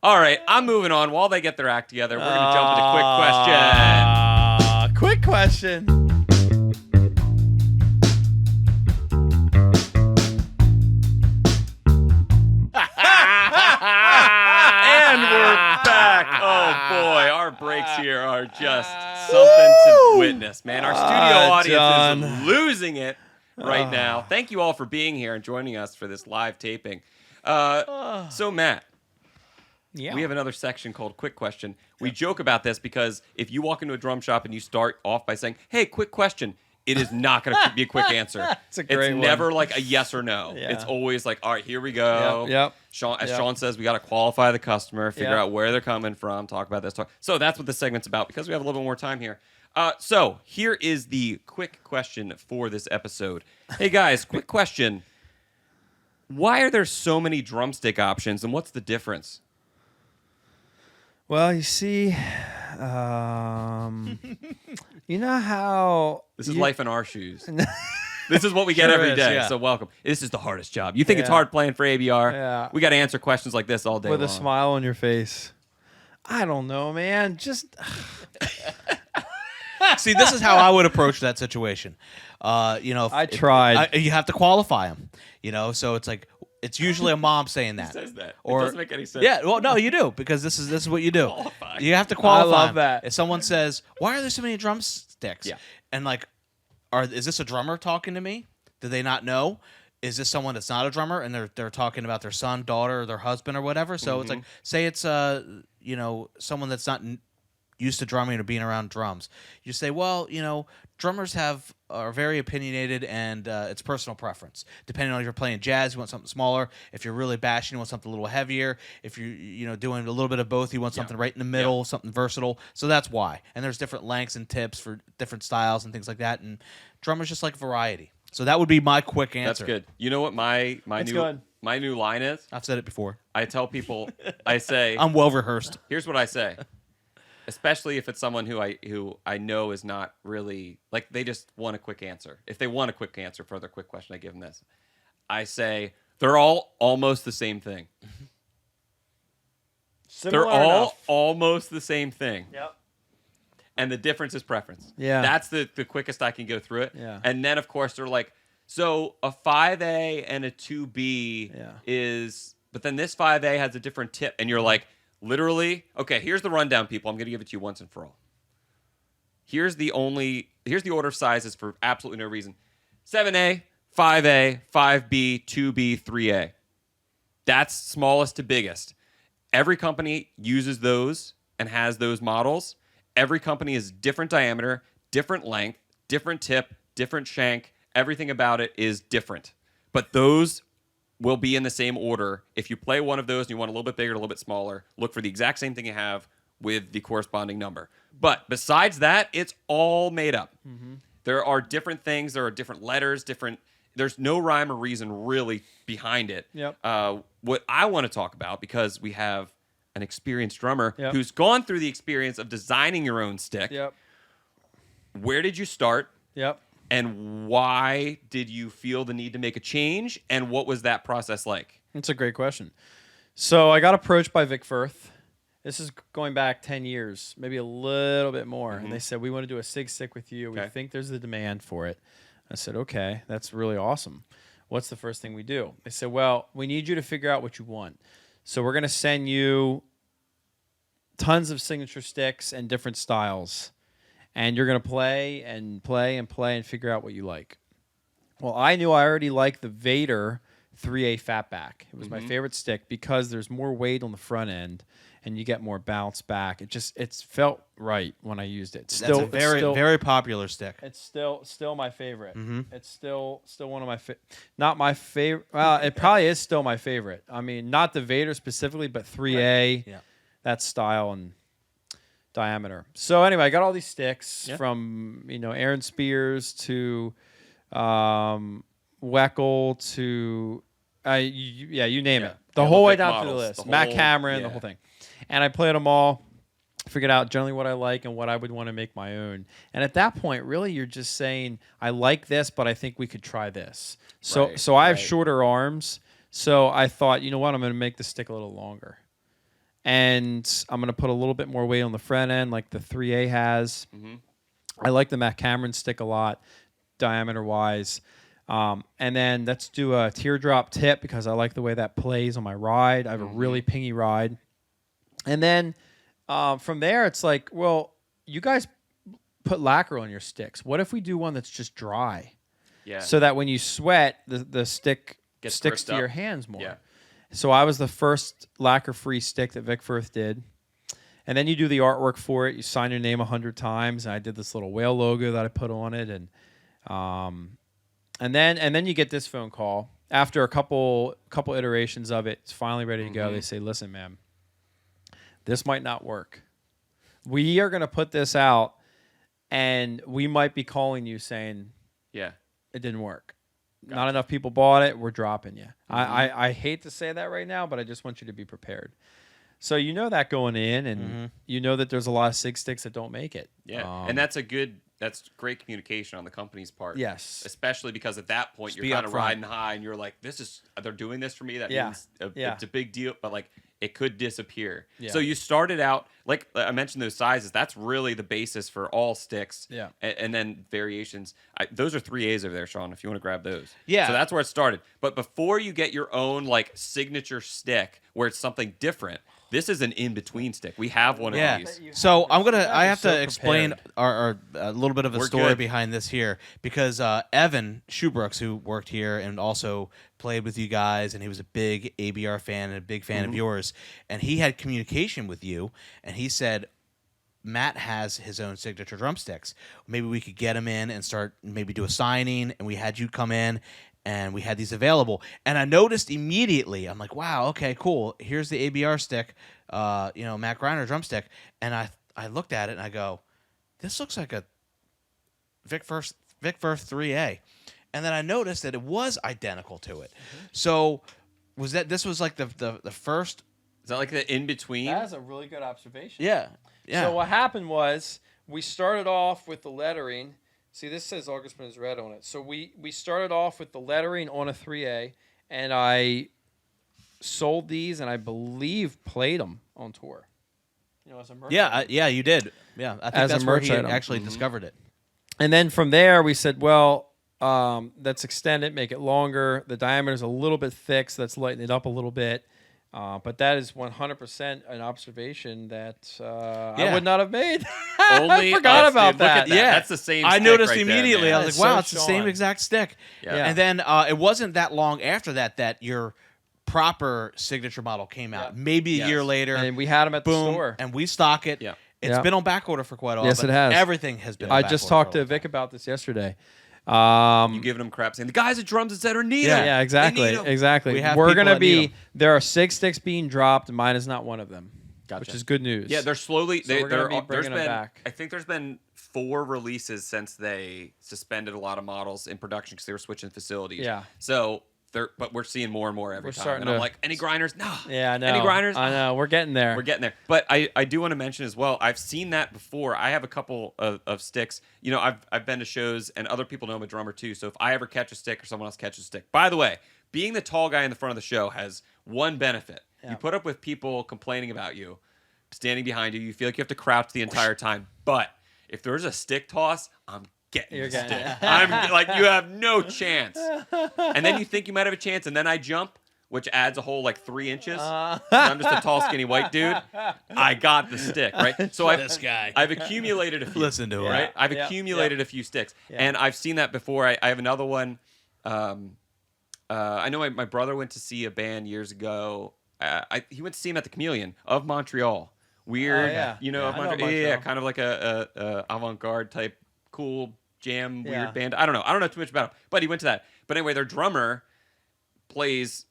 All right, I'm moving on. While they get their act together, we're going to jump into quick question. Quick question. And we're back. Oh, boy. Our breaks here are just something to witness, man. Our studio audience is losing it right now. Thank you all for being here and joining us for this live taping. So, Matt, we have another section called Quick Question. We joke about this because if you walk into a drum shop and you start off by saying, hey, quick question, it is not going to be a quick answer. It's never like a yes or no. Yeah. It's always like, all right, here we go. Yep. Sean says, we got to qualify the customer, figure out where they're coming from, talk about this. So that's what this segment's about because we have a little bit more time here. So here is the quick question for this episode. Hey, guys, quick question. Why are there so many drumstick options, and what's the difference? Well, you see, you know how... This is life in our shoes. This is what we get every day, so welcome. This is the hardest job. You think it's hard playing for ABR? Yeah. We got to answer questions like this all day With long. a smile on your face. I don't know, man. Just... See, this is how I would approach that situation. I tried. You have to qualify them. So it's like it's usually a mom saying that. Who says that? Or, it doesn't make any sense. Yeah, well, no, you do because this is what you do. Qualify. You have to qualify. I love 'em. that. If someone says, "Why are there so many drumsticks?" Yeah. And like, is this a drummer talking to me? Do they not know? Is this someone that's not a drummer and they're talking about their son, daughter, or their husband or whatever? So it's like, say it's someone that's not used to drumming or being around drums. You say, well, drummers are very opinionated and it's personal preference. Depending on if you're playing jazz, you want something smaller. If you're really bashing, you want something a little heavier. If you're doing a little bit of both, you want something right in the middle, something versatile. So that's why. And there's different lengths and tips for different styles and things like that. And drummers just like variety. So that would be my quick answer. That's good. You know what my new line is? I've said it before. I tell people, I say, I'm well rehearsed. here's what I say. Especially if it's someone who I know is not really, like, they just want a quick answer. If they want a quick answer for their quick question, I give them this. I say, they're all almost the same thing. Similar they're all enough. almost the same thing. Yep. And the difference is preference. Yeah. That's the quickest I can go through it. Yeah. And then, of course, they're like, so a 5A and a 2B is, but then this 5A has a different tip. And you're like, literally, okay, here's the rundown, people. I'm going to give it to you once and for all. Here's the order of sizes for absolutely no reason. 7A, 5A, 5B, 2B, 3A. That's smallest to biggest. Every company uses those and has those models. Every company is different diameter, different length, different tip, different shank. Everything about it is different. But those will be in the same order. If you play one of those and you want a little bit bigger, a little bit smaller, look for the exact same thing you have with the corresponding number. But besides that, it's all made up. Mm-hmm. There are different things. There are different letters, there's no rhyme or reason really behind it. Yep. What I want to talk about, because we have an experienced drummer Yep. who's gone through the experience of designing your own stick. Yep. Where did you start? Yep. And why did you feel the need to make a change? And what was that process like? That's a great question. So I got approached by Vic Firth. This is going back 10 years, maybe a little bit more. Mm-hmm. And they said, we want to do a SIG stick with you. We Okay. think there's a demand for it. I said, okay, that's really awesome. What's the first thing we do? They said, well, we need you to figure out what you want. So we're going to send you tons of signature sticks and different styles. And you're going to play and play and play and figure out what you like. Well, I knew I already liked the Vader 3A Fatback. It was my favorite stick because there's more weight on the front end and you get more bounce back. It felt right when I used it. That's a very popular stick. It's still my favorite. It's still one of my not my favorite. Well, it probably is still my favorite. I mean, not the Vader specifically, but 3A. Yeah. That style and diameter. So anyway, I got all these sticks from Aaron Spears to Weckl to you name it. The whole way down through the list. Matt Cameron, the whole thing. And I played them all, figured out generally what I like and what I would want to make my own. And at that point, really, you're just saying, I like this, but I think we could try this. So I have shorter arms. So I thought, you know what, I'm going to make the stick a little longer. and I'm going to put a little bit more weight on the front end like the 3A has. Mm-hmm. I like the Matt Cameron stick a lot, diameter-wise. And then let's do a teardrop tip because I like the way that plays on my ride. I have a really pingy ride. And then from there, it's like, well, you guys put lacquer on your sticks. What if we do one that's just dry? Yeah. So that when you sweat, the stick sticks to your hands more. Yeah. So I was the first lacquer-free stick that Vic Firth did. And then you do the artwork for it. You sign your name 100 times. And I did this little whale logo that I put on it. And then you get this phone call. After a couple iterations of it, it's finally ready to go. They say, listen, man, this might not work. We are going to put this out, and we might be calling you saying, yeah, it didn't work. Gotcha. Not enough people bought it. We're dropping you. I hate to say that right now, but I just want you to be prepared. So you know that going in, and you know that there's a lot of SIG sticks that don't make it. Yeah, and that's great communication on the company's part. Yes. Especially because at that point you're kind of riding high and you're like, they're doing this for me. That means it's a big deal, but like it could disappear. Yeah. So you started out, like I mentioned those sizes, that's really the basis for all sticks. Yeah. And then variations. Those are 3As over there, Sean, if you want to grab those. Yeah. So that's where it started. But before you get your own like signature stick where it's something different, this is an in-between stick. We have one of these. So I have so to explain prepared. a little bit of a We're story good. behind this here because Evan Shoebrooks, who worked here and also played with you guys, and he was a big ABR fan and a big fan of yours, and he had communication with you, and he said, Matt has his own signature drumsticks. Maybe we could get him in and start maybe do a signing, and we had you come in, and we had these available. And I noticed immediately, I'm like, wow, okay, cool. Here's the ABR stick, Matt Greiner drumstick. And I looked at it and I go, this looks like a Vic Firth 3A. And then I noticed that it was identical to it. So this was like the first? Is that like the in-between? That's a really good observation. Yeah. Yeah. So what happened was we started off with the lettering. See, this says August Burns Red on it. So we started off with the lettering on a 3A, and I sold these, and I believe played them on tour. As a merch item. Yeah, you did. Yeah, I think As a that's where merch he item. actually discovered it. And then from there, we said, well, let's extend it, make it longer. The diameter is a little bit thick, so let's lighten it up a little bit. But that is 100% an observation that I would not have made. Only I forgot us, about dude. Look at that. that. Yeah. That's the same I stick noticed right there, immediately. man. I was That's like, wow, so it's the same Sean. exact stick. Yeah. And then it wasn't that long after that your proper signature model came out. Yeah. Maybe a year later. And we had them at boom, the store. and we stock it. Yeah. It's Yeah. been on back order for quite a while. Yes, but it has. Everything has been on I back just order talked for a to long Vic time. about this yesterday. You giving them crap saying the guys at Drums Etc. need them. Yeah, exactly. They need 'em. Exactly. We have We're people gonna that need be 'em. there are 6 sticks being dropped, and mine is not one of them. Gotcha. Which is good news. Yeah, they're slowly. So we're gonna be bringing them back. I think there's been 4 releases since they suspended a lot of models in production because they were switching facilities. Yeah. So but we're seeing more and more every We're time. starting And I'm to- like, any grinders? No. Yeah, I know. Any grinders? I know. We're getting there. We're getting there. But I do want to mention as well, I've seen that before. I have a couple of sticks. I've been to shows, and other people know I'm a drummer too. So if I ever catch a stick or someone else catches a stick, by the way, being the tall guy in the front of the show has one benefit. Yeah. You put up with people complaining about you, standing behind you. You feel like you have to crouch the entire time. But if there's a stick toss, I'm getting You're the getting stick. it. I'm like, you have no chance. And then you think you might have a chance, and then I jump, which adds a whole like 3 inches. I'm just a tall, skinny white dude. I got the stick, right? So This guy. I've accumulated a few. Listen to him. right? I've Yeah. accumulated a few sticks, Yeah. and I've seen that before. I have another one. I know my brother went to see a band years ago. He went to see him at the Chameleon of Montreal. Weird, Oh, yeah. of Yeah, I know Montreal. Yeah, Montreal. kind of like a avant-garde type, cool jam, Yeah. weird band. I don't know too much about him, but he went to that. But anyway, their drummer plays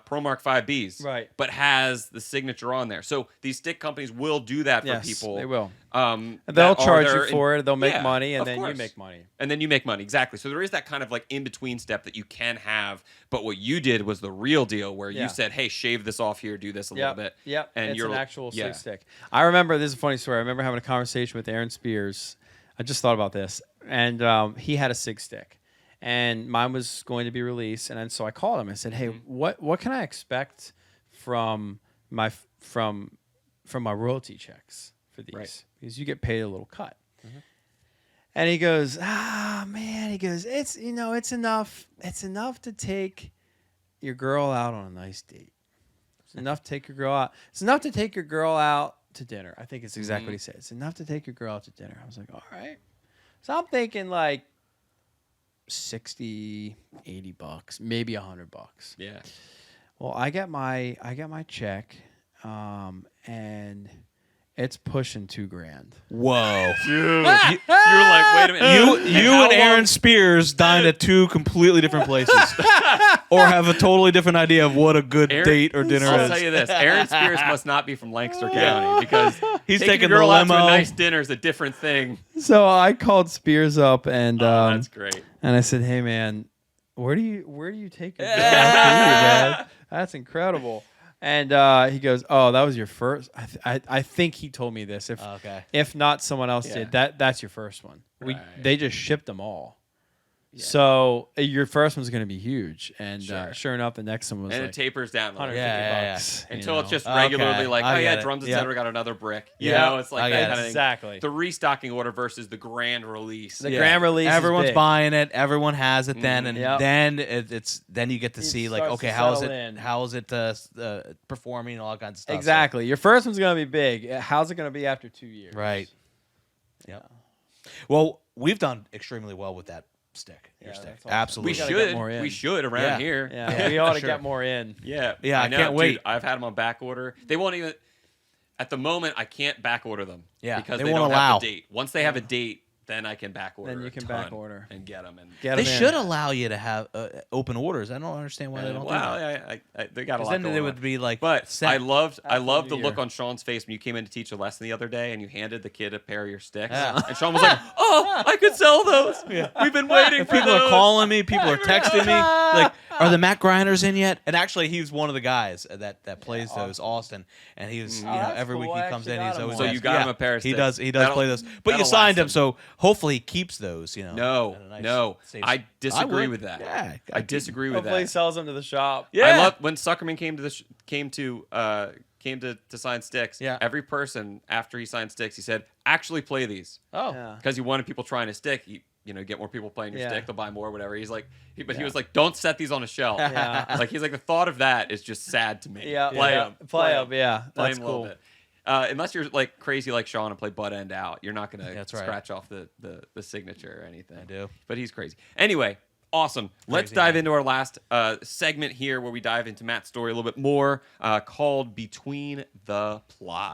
Pro Mark 5Bs, Right. but has the signature on there. So these stick companies will do that for Yes, people. they will. They'll They'll charge you for it. They'll make money, and of then you course. make money. And then you make money. Exactly. So there is that kind of like in-between step that you can have. But what you did was the real deal where Yeah. you said, hey, shave this off here, do this a little bit. Yep. And It's you're an actual yeah. SIG stick. I remember, this is a funny story. I remember having a conversation with Aaron Spears. I just thought about this. And he had a SIG stick. And mine was going to be released. And then so I called him. I said, hey, Mm-hmm. what can I expect from my from my royalty checks for these Right. because you get paid a little cut. And he goes, man, he goes, it's enough. It's enough to take your girl out on a nice date. It's enough to take your girl out. It's enough to take your girl out to dinner. I think it's exactly what he said. It's enough to take your girl out to dinner. I was like, all right. So I'm thinking like $60, $80, maybe $100. Yeah. Well, I get my check, and it's pushing $2,000. Whoa. Dude, you were like, wait a minute. You and Aaron Spears dined at two completely different places, or have a totally different idea of what a good date or dinner I'll is. tell you this: Aaron Spears must not be from Lancaster County because He's taking taking your girl the out to a limo. nice dinner is a different thing. So I called Spears up and That's great. and I said, "Hey man, where do you take your girl out to eat, man? That's incredible." And he goes, "Oh, that was your first." I think he told me this. If not, someone else did. That's your first one. Right. They just shipped them all. Yeah. So your first one's going to be huge, and sure enough, the next one was And like it tapers down a little $150 until it's just Okay. regularly like, I oh yeah, get it. Drums Yeah. Etc. got another brick. You Yeah. know, it's like I that get kind it. of thing. Exactly. The restocking order versus the grand release. The grand release. Is Everyone's big. buying it. Everyone has it then, and Yep. then it's then you get to see like, starts okay, to how is settle it? in. How is it performing? And all that kinds of stuff. So- Exactly. Your first one's going to be big. How's it going to be after 2 years? Right. Yep. Well, we've done extremely well with that stick. Your stick. that's awesome. Absolutely. We gotta get should. more in. We should around Yeah. here. Yeah, we ought to Sure. get more in. Yeah. Yeah, I know, can't wait. Dude, I've had them on back order. They won't even. At the moment, I can't back order them. Yeah, because they they won't don't allow. have the date. Once they have a date, then I can back order. Then you a can ton back order. and get them. And Get They 'em in. should allow you to have open orders. I don't understand why they don't do wow, that. they got a 'Cause lot then going they on. would be like, But set. I loved After the the look year. on Sean's face when you came in to teach a lesson the other day and you handed the kid a pair of your sticks. Yeah. And Sean was like, "Oh, I could sell those. We've been waiting for People those." are calling me. People are texting me. Like, are the Matt Grinders in yet? And actually, he was one of the guys that plays those, Austin. And he was, that's every cool. week he I comes actually in. got He's him always one. So you asked- got him a pair of He sticks. does. He does That'll- play those. But you that'll signed last him, so hopefully he keeps those. You know. No, at a nice no, safe- I disagree would. with that. Yeah, I disagree with Hopefully he that. sells them to the shop. Yeah. I love when Suckerman came to sign sticks. Yeah. Every person after he signed sticks, he said, "Actually play these," Oh. Yeah. because he wanted people trying his stick. Get more people playing your Yeah. stick, they'll buy more, whatever. He's like, he was like, "Don't set these on a shelf." Yeah. Like he's like, the thought of that is just sad to me. Yeah. play yeah. them, Play them. Yeah. play That's 'em a little cool. bit. Unless you're like crazy like Sean and play butt end out, you're not gonna That's right. scratch off the signature or anything. I do. But he's crazy. Anyway, awesome. Let's Crazy dive man. into our last segment here where we dive into Matt's story a little bit more, called Between the Plots.